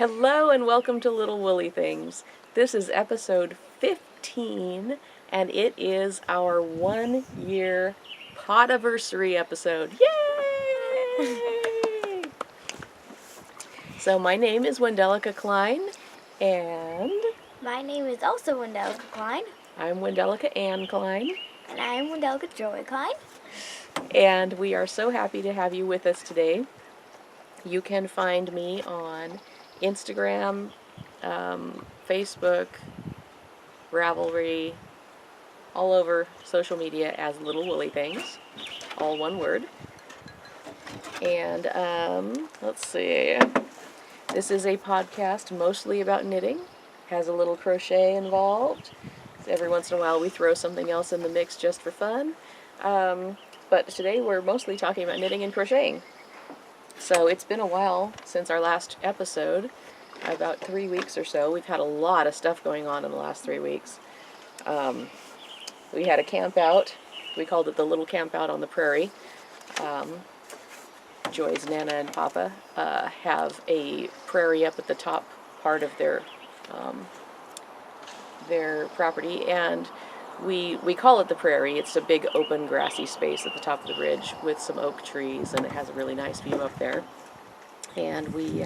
Hello and welcome to Little Woolly Things. This is episode 15 and it is our 1-year Podiversary episode. Yay! So my name is Wendelica Klein and My name is also Wendelica Klein. I'm Wendelica Ann Klein. And I am Wendelica Joy Klein. And we are so happy to have you with us today. You can find me on Instagram, Facebook, Ravelry, all over social media as Little Woolly Things, all one word. And let's see, this is a podcast mostly about knitting, has a little crochet involved. So every once in a while we throw something else in the mix just for fun. But today we're mostly talking about knitting and crocheting. So it's been a while since our last episode, about 3 weeks or so. We've had a lot of stuff going on in the last 3 weeks. We had a camp out. We called it the Little Camp Out on the Prairie. Joy's Nana and Papa have a prairie up at the top part of their property, and we call it the prairie. It's a big open grassy space at the top of the ridge with some oak trees, and it has a really nice view up there. And we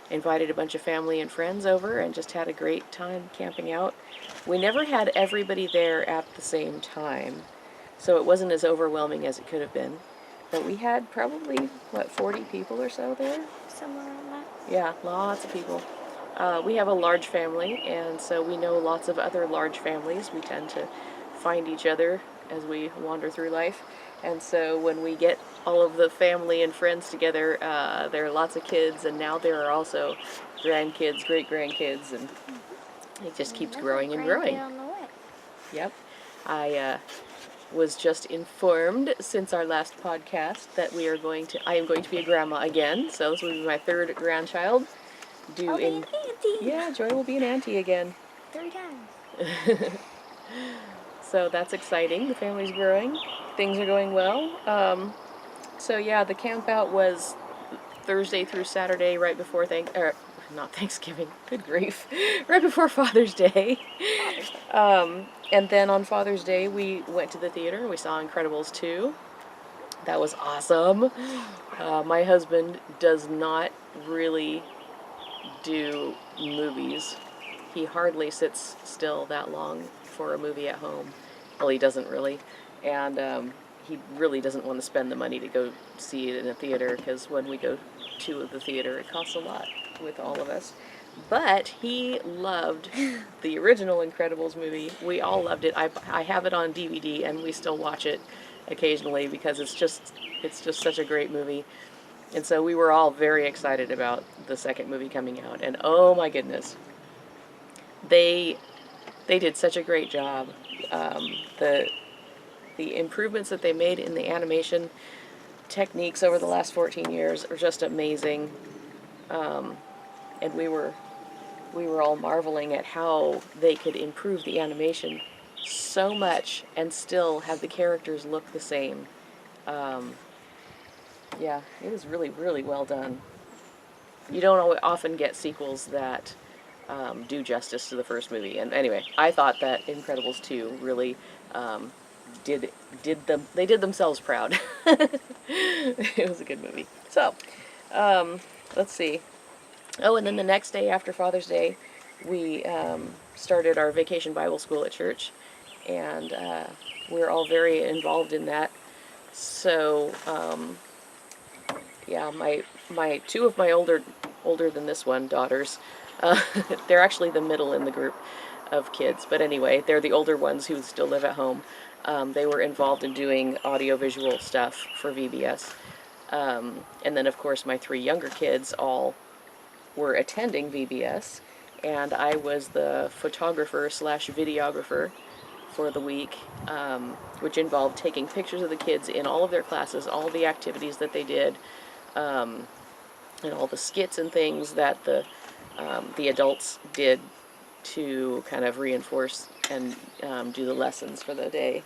invited a bunch of family and friends over and just had a great time camping out. We never had everybody there at the same time, so it wasn't as overwhelming as it could have been. But we had probably, 40 people or so there? Somewhere around that. Yeah, lots of people. We have a large family, and so we know lots of other large families. We tend to find each other as we wander through life. And so when we get all of the family and friends together, there are lots of kids, and now there are also grandkids, great-grandkids, and it just keeps growing and growing. On the way. Yep. I was just informed since our last podcast that I am going to be a grandma again, so this will be my third grandchild. I'll be an auntie. Yeah, Joy will be an auntie again. 3 times. So that's exciting. The family's growing. Things are going well. So yeah, the camp out was Thursday through Saturday, right before not Thanksgiving. Good grief! Right before Father's Day. And then on Father's Day, we went to the theater and we saw Incredibles 2. That was awesome. My husband does not really do movies. He hardly sits still that long for a movie at home. Well, he doesn't really. And he really doesn't want to spend the money to go see it in a theater, because when we go to the theater, it costs a lot with all of us. But he loved the original Incredibles movie. We all loved it. I have it on DVD, and we still watch it occasionally because it's just such a great movie. And so we were all very excited about the second movie coming out. And oh my goodness, they did such a great job. The improvements that they made in the animation techniques over the last 14 years are just amazing. And we were all marveling at how they could improve the animation so much and still have the characters look the same. Yeah, it was really, really well done. You don't often get sequels that do justice to the first movie. And anyway, I thought that Incredibles 2 really they did themselves proud. It was a good movie. So, let's see. Oh, and then the next day after Father's Day, we started our vacation Bible school at church, and we're all very involved in that. So, yeah, my two of my older than this one daughters, they're actually the middle in the group of kids, but anyway, they're the older ones who still live at home. They were involved in doing audiovisual stuff for VBS. And then, of course, my 3 younger kids all were attending VBS, and I was the photographer/videographer for the week, which involved taking pictures of the kids in all of their classes, all the activities that they did, and all the skits and things that the adults did to kind of reinforce and do the lessons for the day.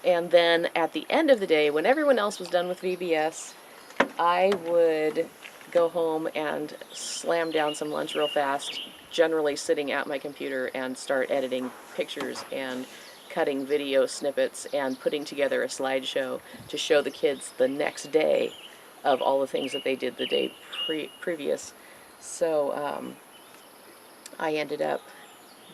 And then at the end of the day, when everyone else was done with VBS, I would go home and slam down some lunch real fast, generally sitting at my computer, and start editing pictures and cutting video snippets and putting together a slideshow to show the kids the next day of all the things that they did the day previous. So I ended up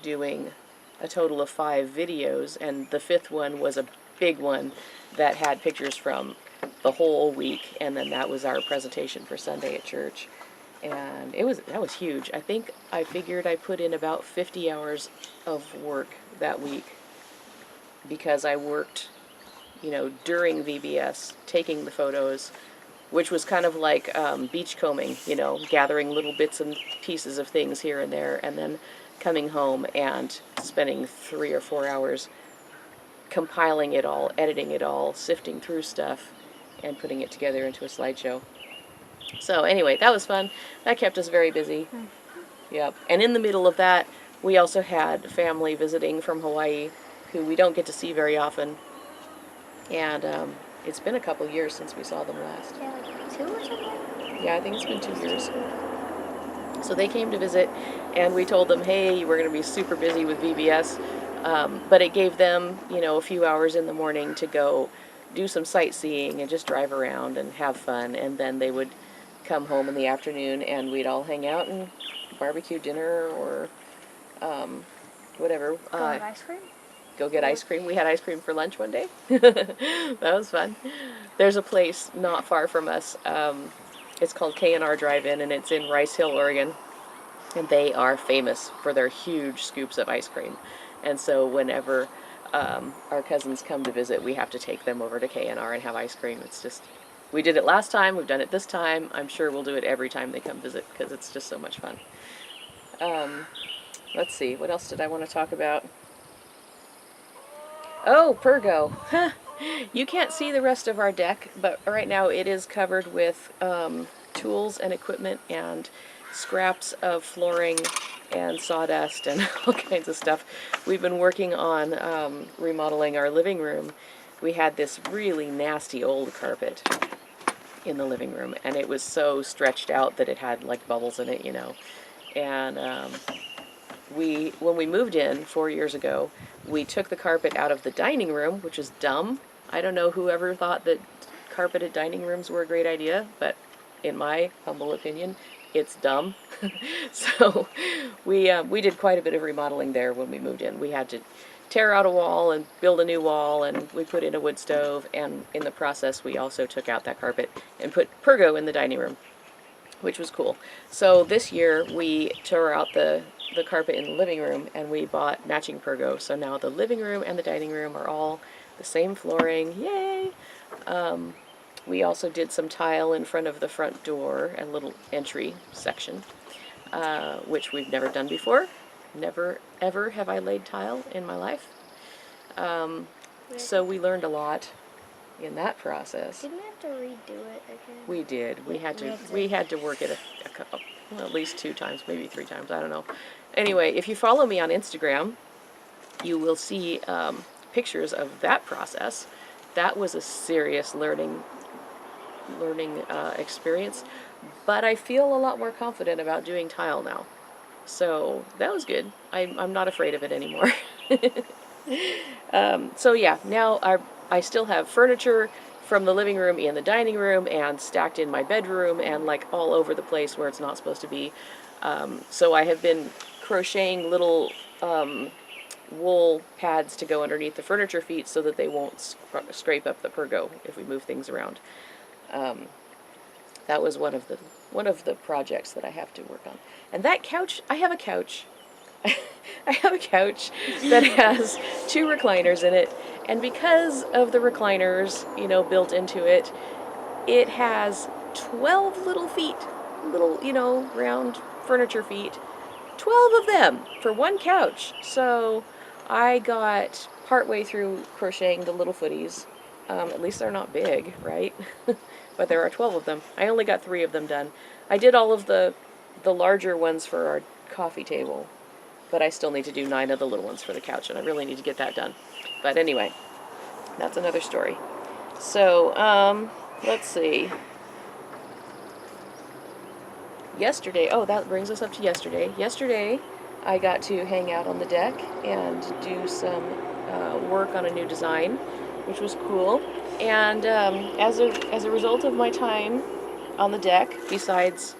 doing a total of 5 videos, and the 5th one was a big one that had pictures from the whole week, and then that was our presentation for Sunday at church. And that was huge. I think I figured I put in about 50 hours of work that week, because I worked, during VBS, taking the photos, which was kind of like beachcombing, gathering little bits and pieces of things here and there, and then coming home and spending 3 or 4 hours compiling it all, editing it all, sifting through stuff, and putting it together into a slideshow. So anyway, that was fun. That kept us very busy. Yep. And in the middle of that, we also had family visiting from Hawaii, who we don't get to see very often. And it's been a couple years since we saw them last. Yeah, like 2 or something? Yeah, I think it's been 2 years. So they came to visit, and we told them, hey, we're going to be super busy with VBS. But it gave them, a few hours in the morning to go do some sightseeing and just drive around and have fun. And then they would come home in the afternoon, and we'd all hang out and barbecue dinner or whatever. Go get ice cream? Go get ice cream. We had ice cream for lunch one day. That was fun. There's a place not far from us. It's called K&R Drive-In, and it's in Rice Hill, Oregon. And they are famous for their huge scoops of ice cream. And so whenever our cousins come to visit, we have to take them over to K&R and have ice cream. It's just, we did it last time, we've done it this time. I'm sure we'll do it every time they come visit, because it's just so much fun. Let's see, what else did I want to talk about? Oh, Pergo. You can't see the rest of our deck, but right now it is covered with tools and equipment and scraps of flooring and sawdust and all kinds of stuff. We've been working on remodeling our living room. We had this really nasty old carpet in the living room, and it was so stretched out that it had like bubbles in it, And when we moved in 4 years ago, we took the carpet out of the dining room, which is dumb. I don't know whoever thought that carpeted dining rooms were a great idea, but in my humble opinion, it's dumb. So we did quite a bit of remodeling there when we moved in. We had to tear out a wall and build a new wall, and we put in a wood stove, and in the process we also took out that carpet and put Pergo in the dining room, which was cool. So this year we tore out the carpet in the living room, and we bought matching Pergo. So now the living room and the dining room are all the same flooring. Yay! We also did some tile in front of the front door, a little entry section, which we've never done before. Never, ever have I laid tile in my life. So we learned a lot in that process. Didn't we have to redo it again? We did. We had to work it a couple, well, at least 2 times, maybe 3 times. I don't know. Anyway, if you follow me on Instagram, you will see pictures of that process. That was a serious learning experience, but I feel a lot more confident about doing tile now. So that was good. I'm not afraid of it anymore. So yeah, now I still have furniture from the living room in the dining room and stacked in my bedroom and like all over the place where it's not supposed to be. So I have been crocheting little wool pads to go underneath the furniture feet so that they won't scrape up the Pergo if we move things around. That was one of the projects that I have to work on. And that couch, I have a couch. I have a couch that has 2 recliners in it, and because of the recliners, built into it, it has 12 little feet, little, round furniture feet. 12 of them for one couch. So I got partway through crocheting the little footies. At least they're not big, right? But there are 12 of them. I only got 3 of them done. I did all of the larger ones for our coffee table, but I still need to do 9 of the little ones for the couch, and I really need to get that done. But anyway, that's another story. So, let's see. yesterday, oh, that brings us up to yesterday. Yesterday, I got to hang out on the deck and do some work on a new design, which was cool. And as a result of my time on the deck, besides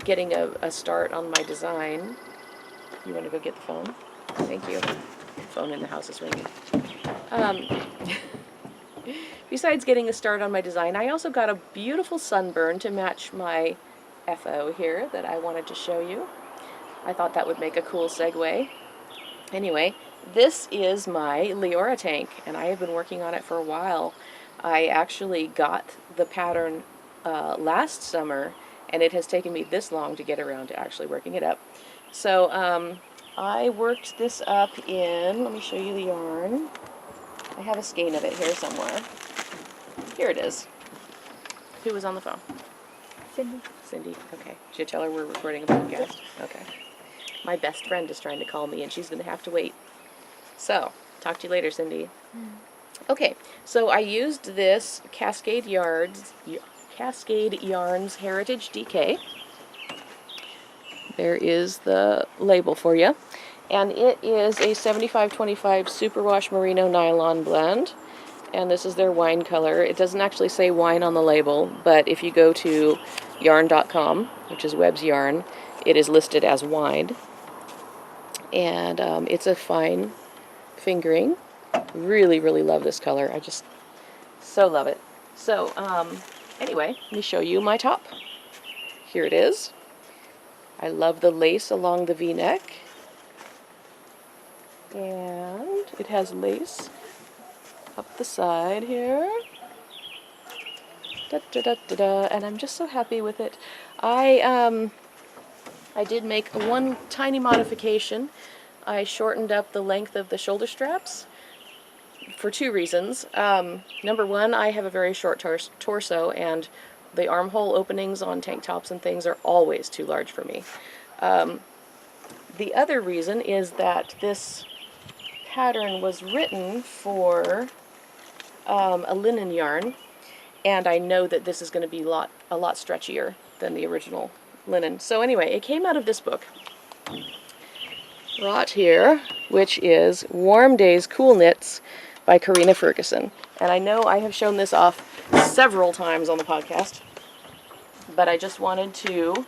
getting a start on my design, you want to go get the phone? Thank you. The phone in the house is ringing. Um, Besides getting a start on my design, I also got a beautiful sunburn to match my FO here that I wanted to show you. I thought that would make a cool segue. Anyway, this is my Leora tank, and I have been working on it for a while. I actually got the pattern last summer, and it has taken me this long to get around to actually working it up. So I worked this up in, let me show you the yarn. I have a skein of it here somewhere. Here it is. Who was on the phone? Cindy. Cindy. Okay. Should I tell her we're recording a podcast? Okay. My best friend is trying to call me, and she's going to have to wait. So, talk to you later, Cindy. Okay. So I used this Cascade Yarns Heritage DK. There is the label for you. And it is a 75-25 superwash merino nylon blend. And this is their wine color. It doesn't actually say wine on the label, but if you go to yarn.com, which is Webb's Yarn, it is listed as wine. And it's a fine fingering. Really, really love this color. I just so love it. So, anyway, let me show you my top. Here it is. I love the lace along the V-neck. And it has lace up the side here. Da, da, da, da, da. And I'm just so happy with it. I did make one tiny modification. I shortened up the length of the shoulder straps for two reasons. Number one, I have a very short torso, and the armhole openings on tank tops and things are always too large for me. The other reason is that this pattern was written for a linen yarn, and I know that this is going to be a lot stretchier than the original linen. So anyway, it came out of this book right here, which is Warm Days Cool Knits by Karina Ferguson. And I know I have shown this off several times on the podcast, but I just wanted to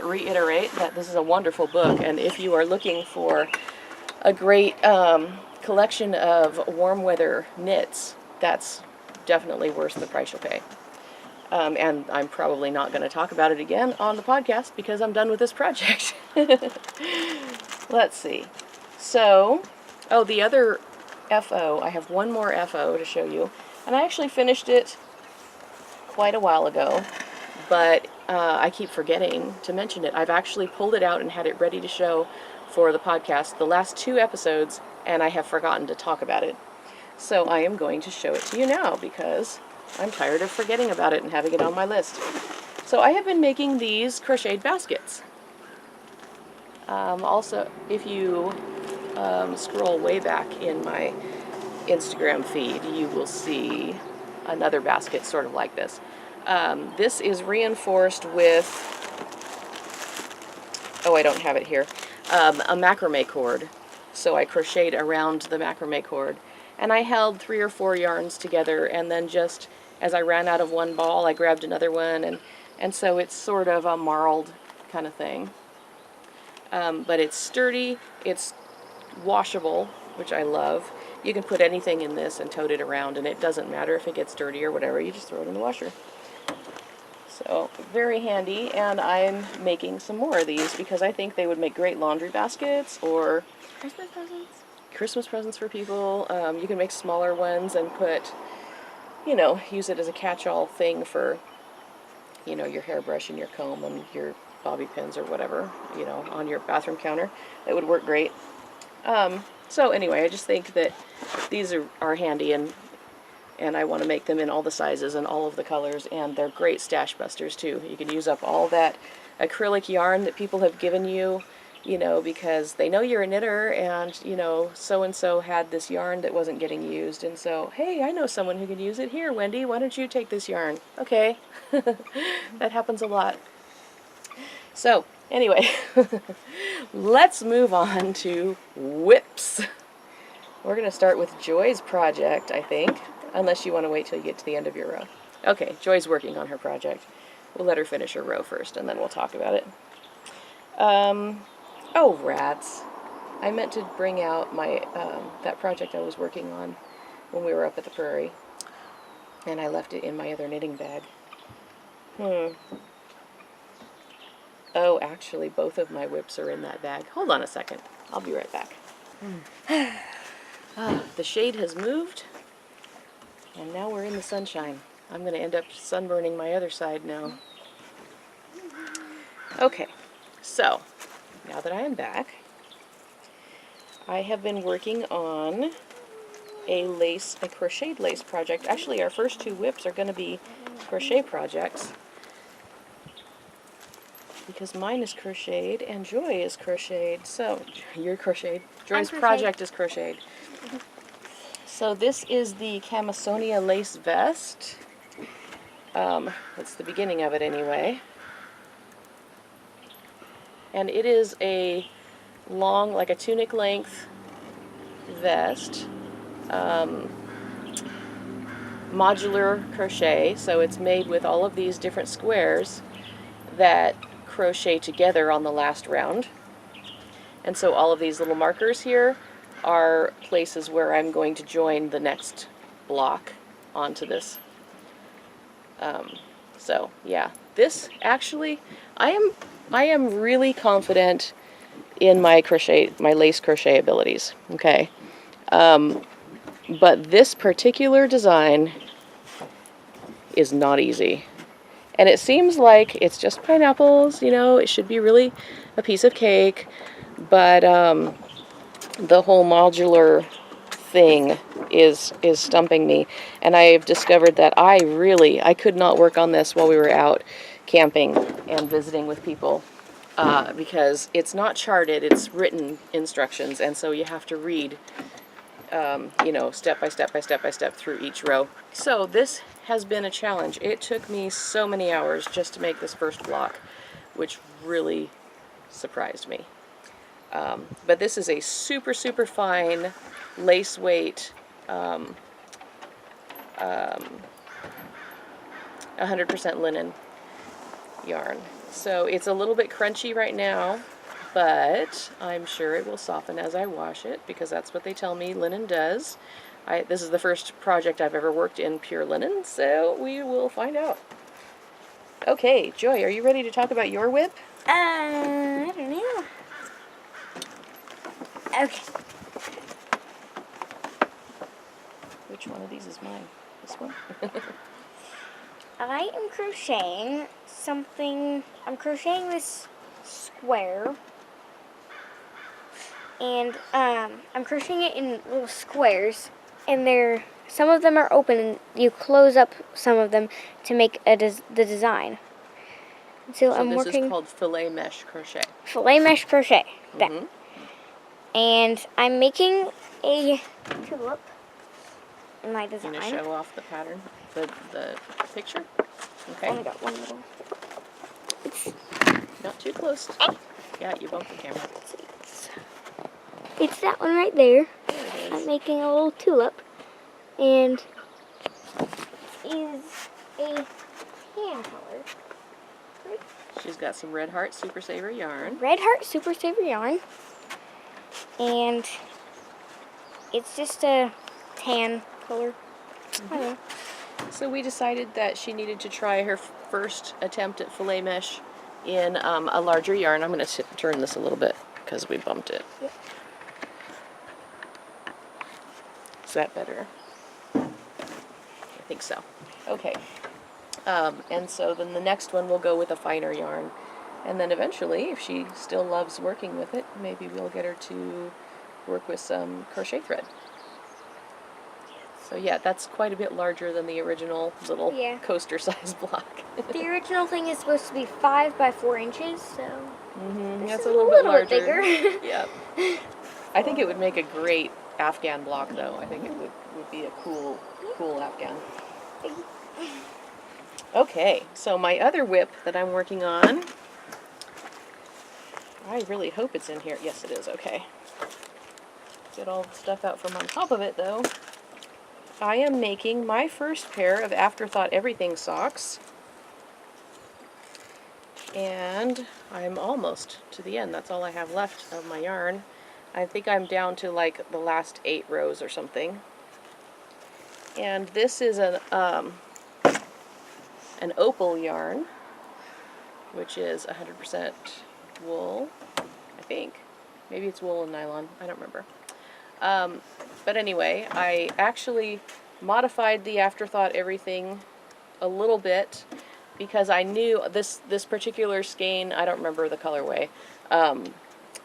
reiterate that this is a wonderful book, and if you are looking for a great collection of warm weather knits, that's definitely worth the price you'll pay. And I'm probably not going to talk about it again on the podcast because I'm done with this project. Let's see. So, oh, the other FO, I have one more FO to show you. And I actually finished it quite a while ago, but I keep forgetting to mention it. I've actually pulled it out and had it ready to show for the podcast the last 2 episodes, and I have forgotten to talk about it. So I am going to show it to you now because I'm tired of forgetting about it and having it on my list. So I have been making these crocheted baskets. Also, if you scroll way back in my Instagram feed, you will see another basket sort of like this. This is reinforced with, oh, I don't have it here, a macrame cord. So I crocheted around the macrame cord, and I held 3 or 4 yarns together, and then just as I ran out of one ball, I grabbed another one, and so it's sort of a marled kind of thing. But it's sturdy, it's washable, which I love. You can put anything in this and tote it around, and it doesn't matter if it gets dirty or whatever, you just throw it in the washer. So, very handy, and I'm making some more of these because I think they would make great laundry baskets or Christmas presents? Christmas presents for people. You can make smaller ones and put, you know, use it as a catch-all thing for, you know, your hairbrush and your comb and your bobby pins or whatever, you know, on your bathroom counter. That would work great. So anyway, I just think that these are handy, and I want to make them in all the sizes and all of the colors, and they're great stash busters too. You can use up all that acrylic yarn that people have given you, you know, because they know you're a knitter, and, you know, so-and-so had this yarn that wasn't getting used, and so, hey, I know someone who can use it. Here, Wendy, why don't you take this yarn? Okay. That happens a lot. So, anyway, let's move on to whips. We're going to start with Joy's project, I think, unless you want to wait till you get to the end of your row. Okay, Joy's working on her project. We'll let her finish her row first, and then we'll talk about it. Oh, rats. I meant to bring out my that project I was working on when we were up at the prairie, and I left it in my other knitting bag. Oh, actually, both of my whips are in that bag. Hold on a second. I'll be right back. The shade has moved, and now we're in the sunshine. I'm going to end up sunburning my other side now. Okay, so now that I am back, I have been working on a crocheted lace project. Actually, our first two whips are going to be crochet projects, because mine is crocheted and Joy is crocheted. So, you're crocheted. Joy's project is crocheted. So this is the Camisonia lace vest. That's the beginning of it anyway. And it is a long, like a tunic length vest. Modular crochet, so it's made with all of these different squares that crochet together on the last round. And so all of these little markers here are places where I'm going to join the next block onto this. So yeah, this actually, I am really confident in my lace crochet abilities. Okay, but this particular design is not easy. And it seems like it's just pineapples, you know, it should be really a piece of cake, but the whole modular thing is stumping me. And I've discovered that I could not work on this while we were out camping and visiting with people, because it's not charted, it's written instructions, and so you have to read, you know, step by step by step by step through each row. So this has been a challenge. It took me so many hours just to make this first block, which really surprised me. But this is a super, super fine lace weight, 100% linen yarn. So it's a little bit crunchy right now, but I'm sure it will soften as I wash it, because that's what they tell me linen does. This is the first project I've ever worked in pure linen, so we will find out. Okay, Joy, are you ready to talk about your whip? I don't know. Okay. Which one of these is mine? This one? I am crocheting something. I'm crocheting this square. And I'm crocheting it in little squares. And some of them are open, and you close up some of them to make the design. So I'm this working is called filet mesh crochet. Filet mesh crochet. That. Mm-hmm. And I'm making a tulip in my design. You want to show off the pattern, the picture? Okay. Only got one little. Not too close. Yeah, you bumped the camera. It's that one right there. There it is. I'm making a little tulip, and is a tan color. Right? She's got some Red Heart Super Saver yarn. Red Heart Super Saver yarn, and it's just a tan color. I don't know. So we decided that she needed to try her first attempt at filet mesh in a larger yarn. I'm going to turn this a little bit because we bumped it. Yep. Is that better? I think so. Okay. And so then the next one we'll go with a finer yarn. And then eventually, if she still loves working with it, maybe we'll get her to work with some crochet thread. So yeah, that's quite a bit larger than the original little coaster size block. The original thing is supposed to be 5 by 4 inches, so this that's is a little bit larger. Bigger. Yeah. I think it would make a great Afghan block, though. I think it would be a cool Afghan. Okay, so my other whip that I'm working on I really hope it's in here. Yes, it is. Okay. Get all the stuff out from on top of it, though. I am making my first pair of Afterthought Everything socks. And I'm almost to the end. That's all I have left of my yarn. I think I'm down to like the last 8 rows or something. And this is an opal yarn, which is 100% wool, I think. Maybe it's wool and nylon. I don't remember. But anyway, I actually modified the Afterthought Everything a little bit because I knew this particular skein, I don't remember the colorway.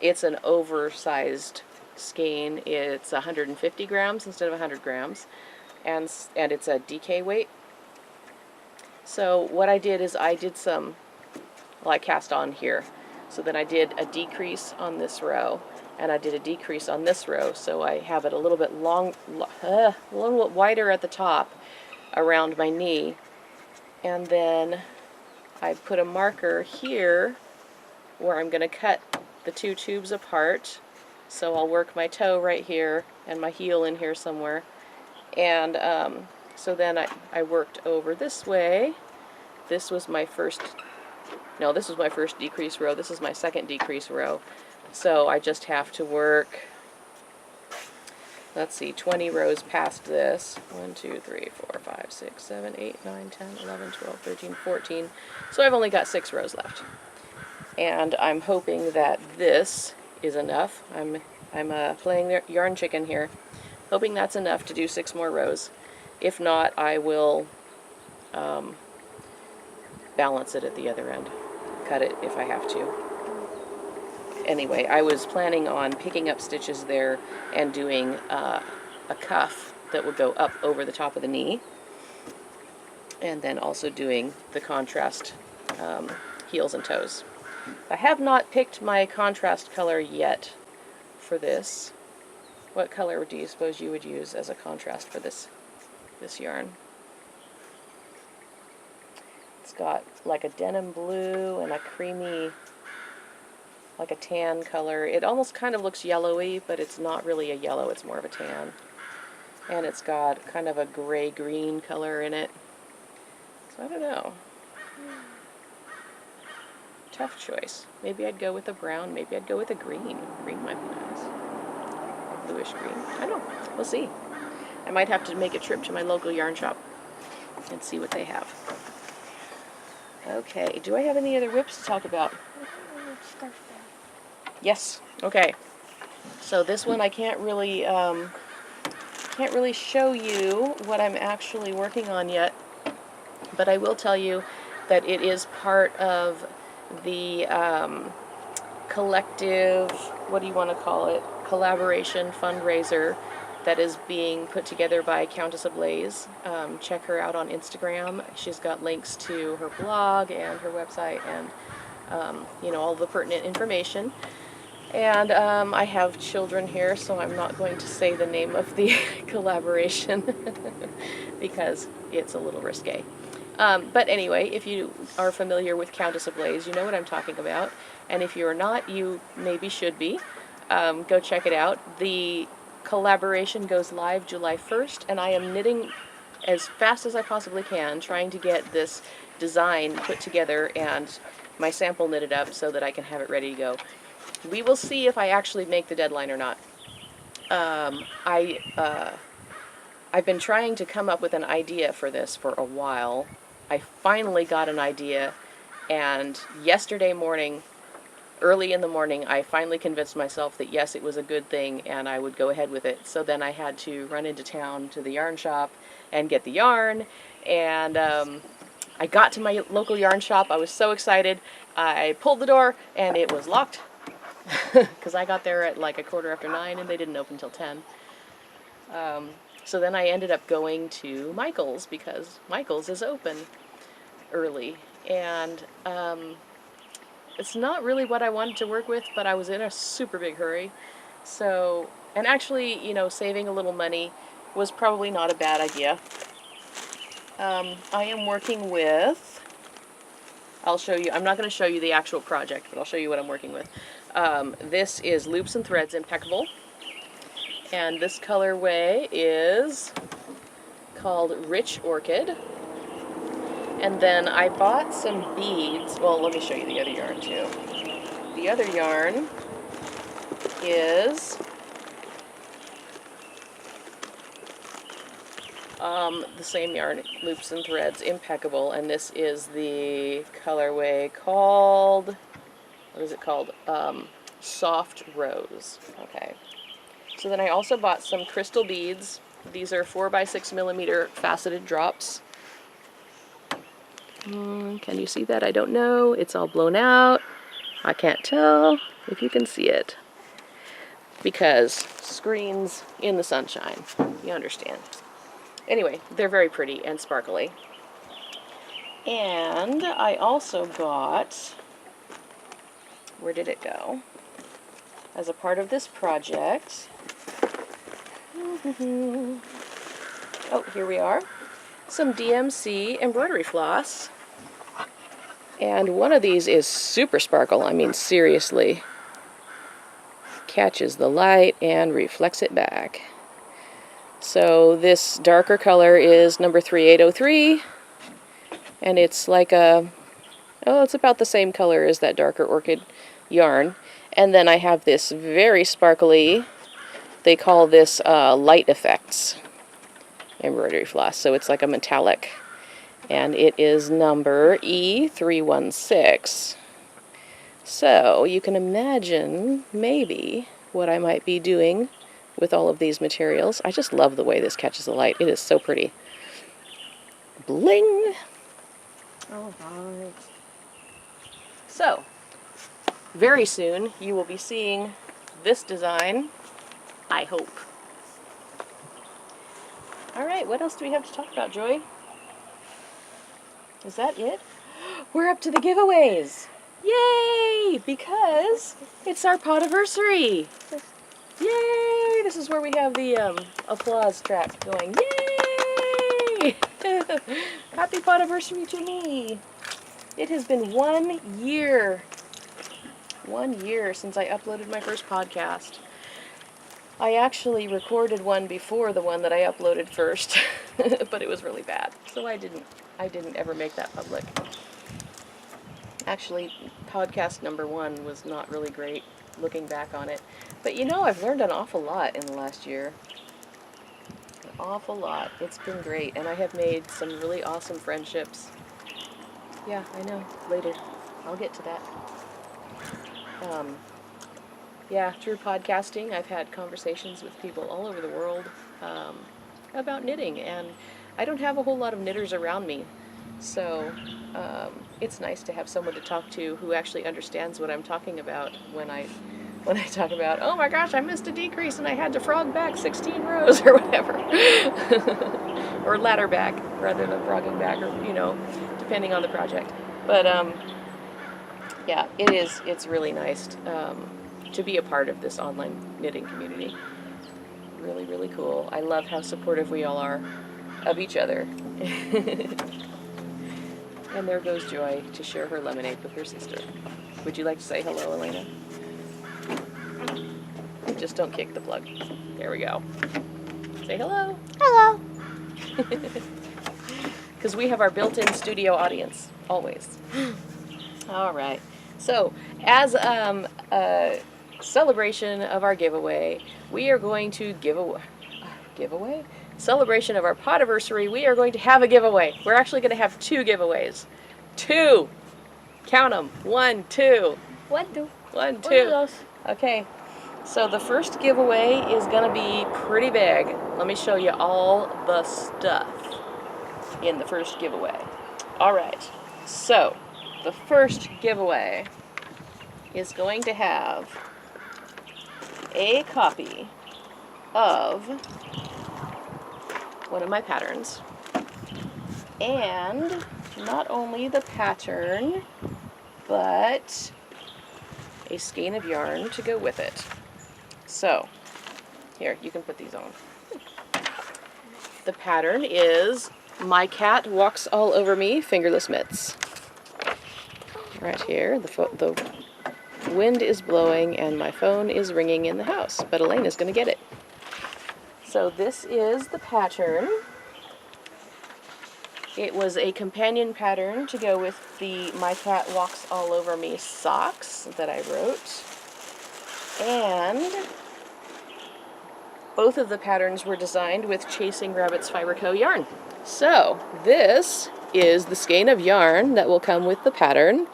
It's an oversized skein. It's 150 grams instead of 100 grams. And it's a DK weight. So what I did is I did some, well, I cast on here. So then I did a decrease on this row, and I did a decrease on this row, so I have it a little bit a little bit wider at the top around my knee. And then I put a marker here where I'm going to cut the 2 tubes apart. So I'll work my toe right here and my heel in here somewhere. And so then I worked over this way. This was my first, no, this was my first decrease row. This is my second decrease row. So I just have to work, let's see, 20 rows past this. 1, 2, 3, 4, 5, 6, 7, 8, 9, 10, 11, 12, 13, 14. So I've only got 6 rows left. And I'm hoping that this is enough. I'm playing the yarn chicken here. Hoping that's enough to do 6 more rows. If not, I will balance it at the other end. Cut it if I have to. Anyway, I was planning on picking up stitches there and doing a cuff that would go up over the top of the knee. And then also doing the contrast heels and toes. I have not picked my contrast color yet for this. What color do you suppose you would use as a contrast for this yarn? It's got like a denim blue and a creamy, like a tan color. It almost kind of looks yellowy, but it's not really a yellow, it's more of a tan. And it's got kind of a gray-green color in it. So I don't know. Tough choice. Maybe I'd go with a brown, maybe I'd go with a green. Green might be nice. Bluish green. I don't know. We'll see. I might have to make a trip to my local yarn shop and see what they have. Okay, do I have any other whips to talk about? Yes. Okay. So this one I can't really show you what I'm actually working on yet, but I will tell you that it is part of the collective, what do you want to call it, collaboration fundraiser that is being put together by Countess Ablaze. Check her out on Instagram. She's got links to her blog and her website and all the pertinent information. And I have children here, so I'm not going to say the name of the collaboration because it's a little risque. But anyway, if you are familiar with Countess Ablaze, you know what I'm talking about. And if you're not, you maybe should be. Go check it out. The collaboration goes live July 1st, and I am knitting as fast as I possibly can, trying to get this design put together and my sample knitted up so that I can have it ready to go. We will see if I actually make the deadline or not. I've been trying to come up with an idea for this for a while. I finally got an idea, and yesterday morning, early in the morning, I finally convinced myself that yes, it was a good thing and I would go ahead with it. So then I had to run into town to the yarn shop and get the yarn, and I got to my local yarn shop. I was so excited. I pulled the door and it was locked because I got there at like 9:15 and they didn't open until 10. So then I ended up going to Michael's because Michael's is open early, and it's not really what I wanted to work with, but I was in a super big hurry. So, and actually, saving a little money was probably not a bad idea. I am working with I'll show you. I'm not going to show you the actual project, but I'll show you what I'm working with. This is Loops and Threads Impeccable. And this colorway is called Rich Orchid. And then I bought some beads. Well, let me show you the other yarn too. The other yarn is the same yarn, Loops and Threads Impeccable, and this is the colorway called, what is it called? Soft Rose. Okay. So then I also bought some crystal beads. These are 4x6mm faceted drops. Can you see that? I don't know. It's all blown out. I can't tell if you can see it, because screens in the sunshine, you understand. Anyway, they're very pretty and sparkly. And I also got, where did it go? As a part of this project, oh, here we are, some DMC embroidery floss. And one of these is super sparkle. I mean, seriously. Catches the light and reflects it back. So this darker color is number 3803. And it's like a, oh, it's about the same color as that darker orchid yarn. And then I have this very sparkly, they call this light effects embroidery floss. So it's like a metallic. And it is number E316. So you can imagine maybe what I might be doing with all of these materials. I just love the way this catches the light. It is so pretty. Bling! All right. So, very soon you will be seeing this design, I hope. All right, what else do we have to talk about, Joy? Is that it? We're up to the giveaways! Yay! Because it's our Podiversary! Yay! This is where we have the applause track going. Yay! Happy Podiversary to me! It has been 1 year. 1 year since I uploaded my first podcast. I actually recorded one before the one that I uploaded first, but it was really bad, so I didn't ever make that public. Actually, podcast number 1 was not really great, looking back on it. But you know, I've learned an awful lot in the last year. An awful lot. It's been great, and I have made some really awesome friendships. Yeah, I know. Later. I'll get to that. Yeah, through podcasting, I've had conversations with people all over the world about knitting, and I don't have a whole lot of knitters around me, so it's nice to have someone to talk to who actually understands what I'm talking about when I talk about, oh my gosh, I missed a decrease and I had to frog back 16 rows or whatever, or ladder back rather than frogging back, or depending on the project. But yeah, it's really nice to be a part of this online knitting community. Really, really cool. I love how supportive we all are of each other. And there goes Joy to share her lemonade with her sister. Would you like to say hello, Elena? Just don't kick the plug. There we go. Say hello. Hello. Because we have our built-in studio audience, always. All right. So, as a celebration of our giveaway, we are going to giveaway? Celebration of our Podiversary, we are going to have a giveaway. We're actually going to have 2 giveaways. 2! Count them. 1, 2. 1, 2. 1, 2. Okay. So the first giveaway is going to be pretty big. Let me show you all the stuff in the first giveaway. Alright, so the first giveaway is going to have a copy of one of my patterns, and not only the pattern, but a skein of yarn to go with it. So, here, you can put these on. The pattern is My Cat Walks All Over Me, Fingerless Mitts. right here. The wind is blowing and my phone is ringing in the house, but Elaine is going to get it. So this is the pattern. It was a companion pattern to go with the My Cat Walks All Over Me socks that I wrote. And both of the patterns were designed with Chasing Rabbit's Fiber Co. yarn. So this is the skein of yarn that will come with the pattern.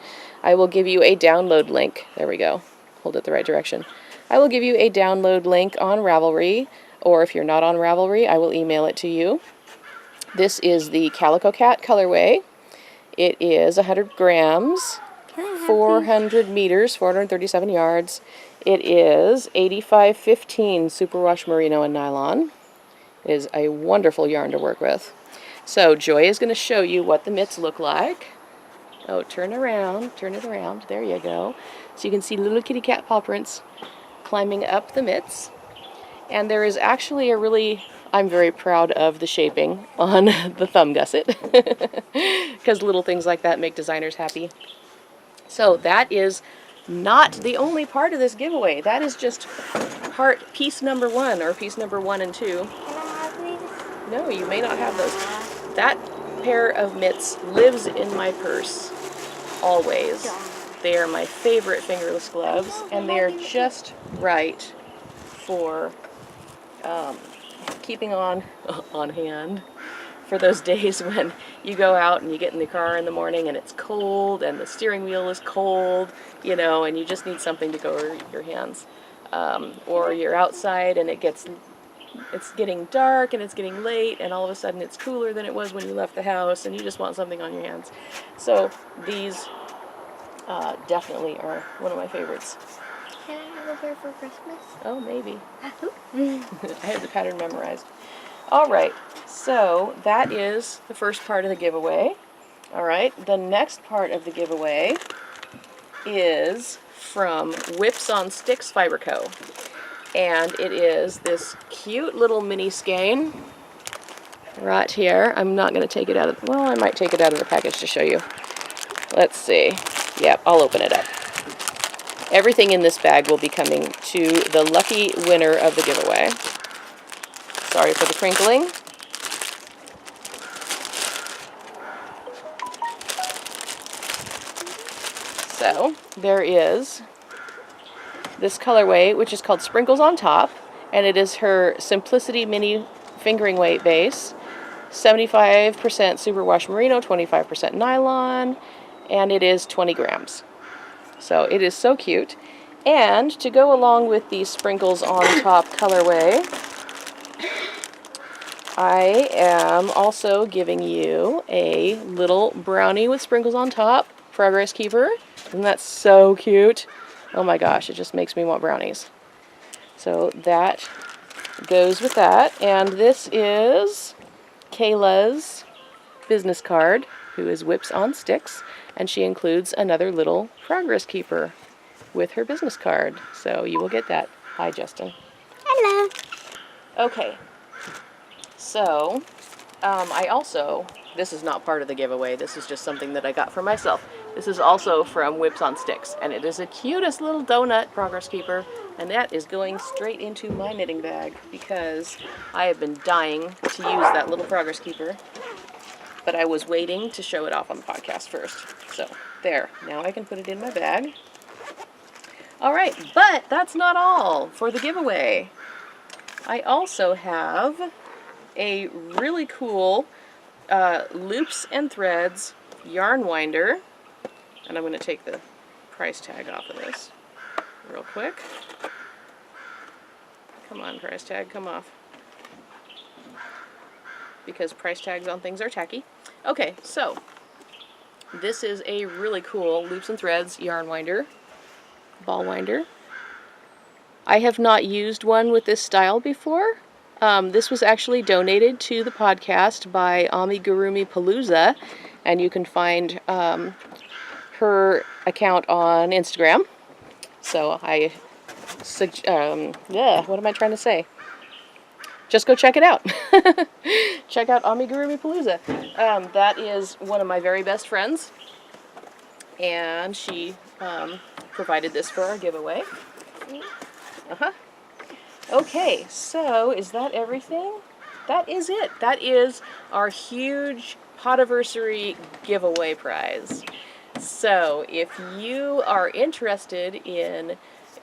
I will give you a download link. There we go. Hold it the right direction. I will give you a download link on Ravelry, or if you're not on Ravelry, I will email it to you. This is the Calico Cat colorway. It is 100 grams, 400 meters, 437 yards. It is 8515 superwash merino and nylon. It is a wonderful yarn to work with. So Joy is going to show you what the mitts look like. Oh, turn it around. There you go. So you can see little kitty cat paw prints climbing up the mitts. And there is actually I'm very proud of the shaping on the thumb gusset, because little things like that make designers happy. So that is not the only part of this giveaway. That is just piece number 1, or piece number 1 and 2. Can I have these? No, you may not have those. That pair of mitts lives in my purse, always. They are my favorite fingerless gloves, and they are just right for keeping on hand for those days when you go out and you get in the car in the morning and it's cold and the steering wheel is cold, and you just need something to go over your hands. Or you're outside and it's getting dark and it's getting late and all of a sudden it's cooler than it was when you left the house and you just want something on your hands. So these definitely are one of my favorites. Can I have a pair for Christmas? Oh, maybe. I have the pattern memorized. All right, so that is the first part of the giveaway. All right, the next part of the giveaway is from Whips on Sticks Fiber Co. And it is this cute little mini skein right here. I'm not going to take it out of, I might take it out of the package to show you. Let's see. Yep, I'll open it up. Everything in this bag will be coming to the lucky winner of the giveaway. Sorry for the crinkling. So, there is this colorway, which is called Sprinkles on Top, and it is her Simplicity Mini Fingering Weight Base, 75% superwash merino, 25% nylon, and it is 20 grams. So it is so cute. And to go along with the Sprinkles on Top colorway, I am also giving you a little brownie with sprinkles on top, Progress Keeper. Isn't that so cute? Oh my gosh, it just makes me want brownies. So that goes with that. And this is Kayla's business card, who is Whips on Sticks, and she includes another little Progress Keeper with her business card. So you will get that. Hi, Justin. Hello. Okay. So, I also, this is not part of the giveaway, this is just something that I got for myself. This is also from Whips on Sticks, and it is the cutest little donut Progress Keeper, and that is going straight into my knitting bag because I have been dying to use that little Progress Keeper, but I was waiting to show it off on the podcast first. So, there. Now I can put it in my bag. Alright, but that's not all for the giveaway. I also have a really cool Loops and Threads yarn winder, and I'm going to take the price tag off of this real quick. Come on, price tag, come off. Because price tags on things are tacky. Okay, so this is a really cool Loops and Threads yarn winder, ball winder. I have not used one with this style before. This was actually donated to the podcast by Amigurumi Palooza, and you can find her account on Instagram. So what am I trying to say? Just go check it out. Check out Amigurumi Palooza. That is one of my very best friends, and she provided this for our giveaway. Uh-huh. Okay, so is that everything? That is it. That is our huge Podiversary giveaway prize. So if you are interested in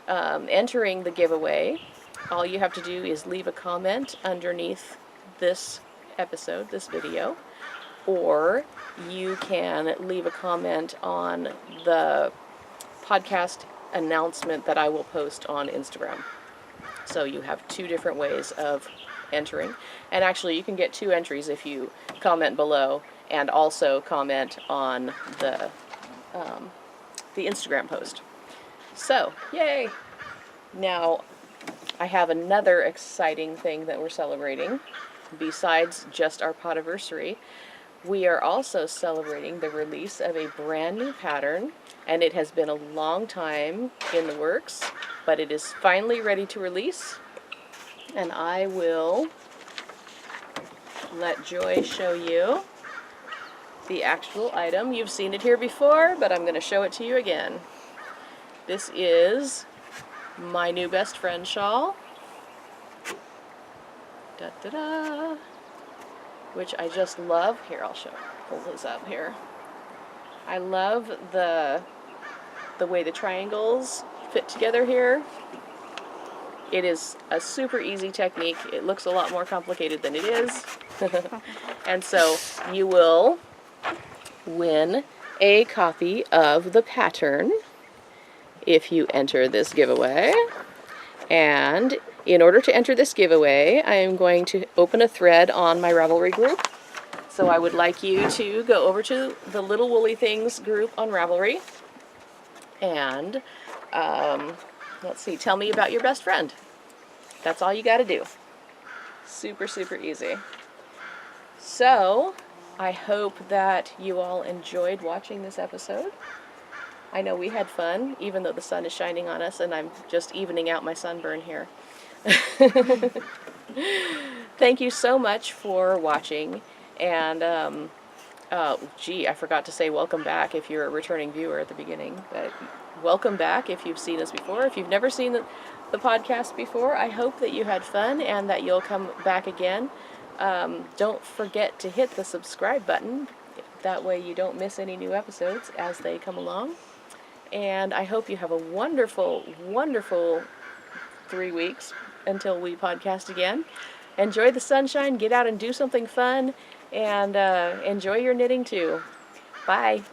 entering the giveaway, all you have to do is leave a comment underneath this episode, this video, or you can leave a comment on the podcast announcement that I will post on Instagram. So you have two different ways of entering. And actually, you can get 2 entries if you comment below and also comment on the Instagram post. So, yay! Now, I have another exciting thing that we're celebrating. Besides just our Podiversary, we are also celebrating the release of a brand new pattern, and it has been a long time in the works, but it is finally ready to release, and I will let Joy show you the actual item. You've seen it here before, but I'm going to show it to you again. This is my new best friend shawl. Da da da! Which I just love. Here, I'll pull this up here. I love the way the triangles fit together here. It is a super easy technique. It looks a lot more complicated than it is. And so you will win a copy of the pattern if you enter this giveaway. And in order to enter this giveaway, I am going to open a thread on my Ravelry group. So I would like you to go over to the Little Woolly Things group on Ravelry. And let's see, tell me about your best friend. That's all you got to do. Super, super easy. So, I hope that you all enjoyed watching this episode. I know we had fun, even though the sun is shining on us and I'm just evening out my sunburn here. Thank you so much for watching. And, I forgot to say welcome back if you're a returning viewer at the beginning. But welcome back if you've seen us before. If you've never seen the podcast before, I hope that you had fun and that you'll come back again. Don't forget to hit the subscribe button. That way you don't miss any new episodes as they come along. And I hope you have a wonderful, wonderful 3 weeks until we podcast again. Enjoy the sunshine, get out and do something fun, and enjoy your knitting too. Bye.